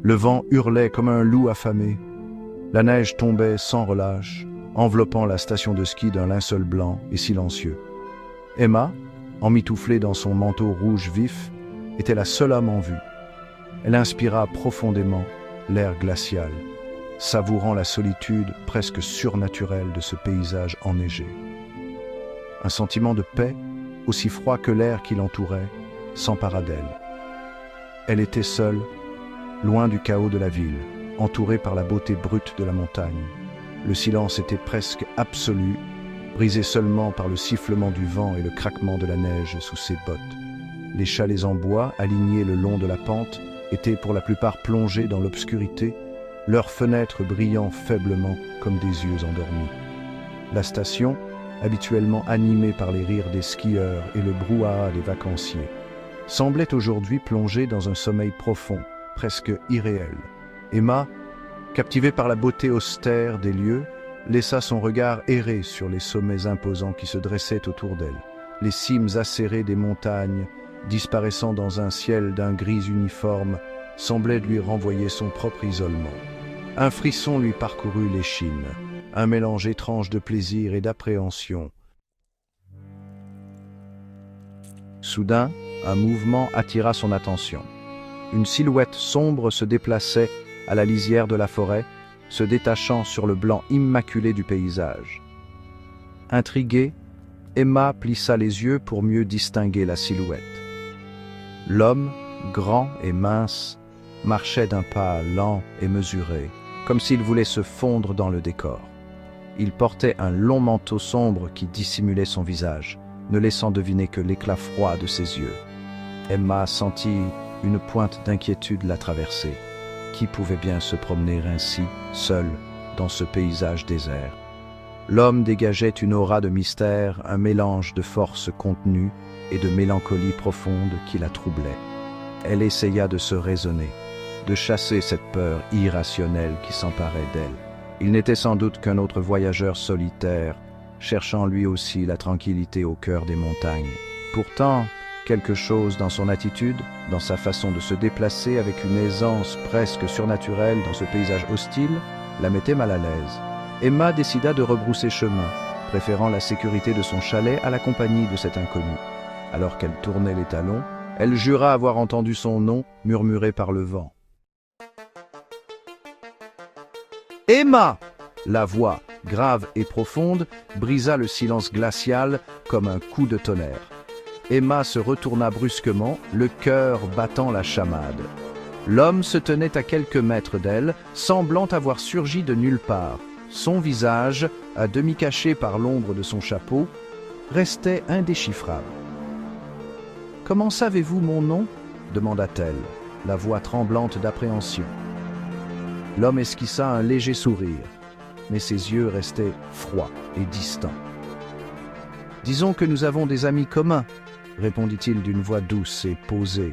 Le vent hurlait comme un loup affamé. La neige tombait sans relâche, enveloppant la station de ski d'un linceul blanc et silencieux. Emma, emmitouflée dans son manteau rouge vif, était la seule âme en vue. Elle inspira profondément l'air glacial, savourant la solitude presque surnaturelle de ce paysage enneigé. Un sentiment de paix, aussi froid que l'air qui l'entourait, s'empara d'elle. Elle était seule, loin du chaos de la ville, entourée par la beauté brute de la montagne. Le silence était presque absolu, brisé seulement par le sifflement du vent et le craquement de la neige sous ses bottes. Les chalets en bois, alignés le long de la pente, étaient pour la plupart plongés dans l'obscurité, leurs fenêtres brillant faiblement comme des yeux endormis. La station, habituellement animée par les rires des skieurs et le brouhaha des vacanciers, semblait aujourd'hui plongée dans un sommeil profond, presque irréel. Emma, captivée par la beauté austère des lieux, laissa son regard errer sur les sommets imposants qui se dressaient autour d'elle, les cimes acérées des montagnes, disparaissant dans un ciel d'un gris uniforme, semblaient lui renvoyer son propre isolement. Un frisson lui parcourut l'échine, un mélange étrange de plaisir et d'appréhension. Soudain, un mouvement attira son attention. Une silhouette sombre se déplaçait à la lisière de la forêt, se détachant sur le blanc immaculé du paysage. Intriguée, Emma plissa les yeux pour mieux distinguer la silhouette. L'homme, grand et mince, marchait d'un pas lent et mesuré, comme s'il voulait se fondre dans le décor. Il portait un long manteau sombre qui dissimulait son visage, ne laissant deviner que l'éclat froid de ses yeux. Emma sentit une pointe d'inquiétude la traverser. Qui pouvait bien se promener ainsi, seul, dans ce paysage désert? L'homme dégageait une aura de mystère, un mélange de force contenue et de mélancolie profonde qui la troublait. Elle essaya de se raisonner, de chasser cette peur irrationnelle qui s'emparait d'elle. Il n'était sans doute qu'un autre voyageur solitaire, cherchant lui aussi la tranquillité au cœur des montagnes. Pourtant, quelque chose dans son attitude, dans sa façon de se déplacer avec une aisance presque surnaturelle dans ce paysage hostile, la mettait mal à l'aise. Emma décida de rebrousser chemin, préférant la sécurité de son chalet à la compagnie de cet inconnu. Alors qu'elle tournait les talons, elle jura avoir entendu son nom murmuré par le vent. « Emma !» La voix, grave et profonde, brisa le silence glacial comme un coup de tonnerre. Emma se retourna brusquement, le cœur battant la chamade. L'homme se tenait à quelques mètres d'elle, semblant avoir surgi de nulle part. Son visage, à demi caché par l'ombre de son chapeau, restait indéchiffrable. « Comment savez-vous mon nom ?» demanda-t-elle, la voix tremblante d'appréhension. L'homme esquissa un léger sourire, mais ses yeux restaient froids et distants. « Disons que nous avons des amis communs, » répondit-il d'une voix douce et posée,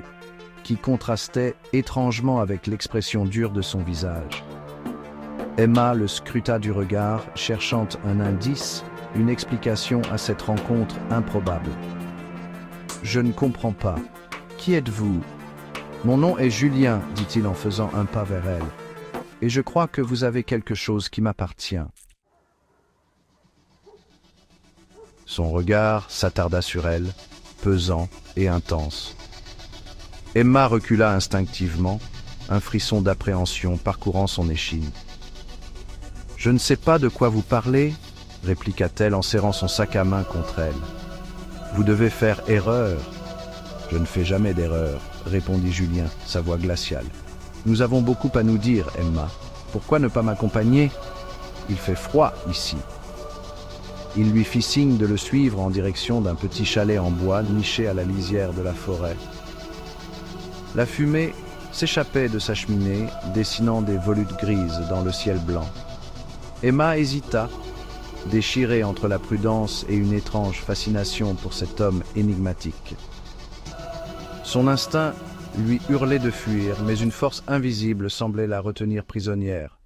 qui contrastait étrangement avec l'expression dure de son visage. Emma le scruta du regard, cherchant un indice, une explication à cette rencontre improbable. « Je ne comprends pas. Qui êtes-vous ?»« Mon nom est Julien, » dit-il en faisant un pas vers elle. « Et je crois que vous avez quelque chose qui m'appartient. » Son regard s'attarda sur elle, pesant et intense. Emma recula instinctivement, un frisson d'appréhension parcourant son échine. « Je ne sais pas de quoi vous parlez, » répliqua-t-elle en serrant son sac à main contre elle. « Vous devez faire erreur. »« Je ne fais jamais d'erreur, » répondit Julien, sa voix glaciale. « Nous avons beaucoup à nous dire, Emma. Pourquoi ne pas m'accompagner? Il fait froid ici. » Il lui fit signe de le suivre en direction d'un petit chalet en bois niché à la lisière de la forêt. La fumée s'échappait de sa cheminée, dessinant des volutes grises dans le ciel blanc. Emma hésita, déchirée entre la prudence et une étrange fascination pour cet homme énigmatique. Son instinct lui hurlait de fuir, mais une force invisible semblait la retenir prisonnière.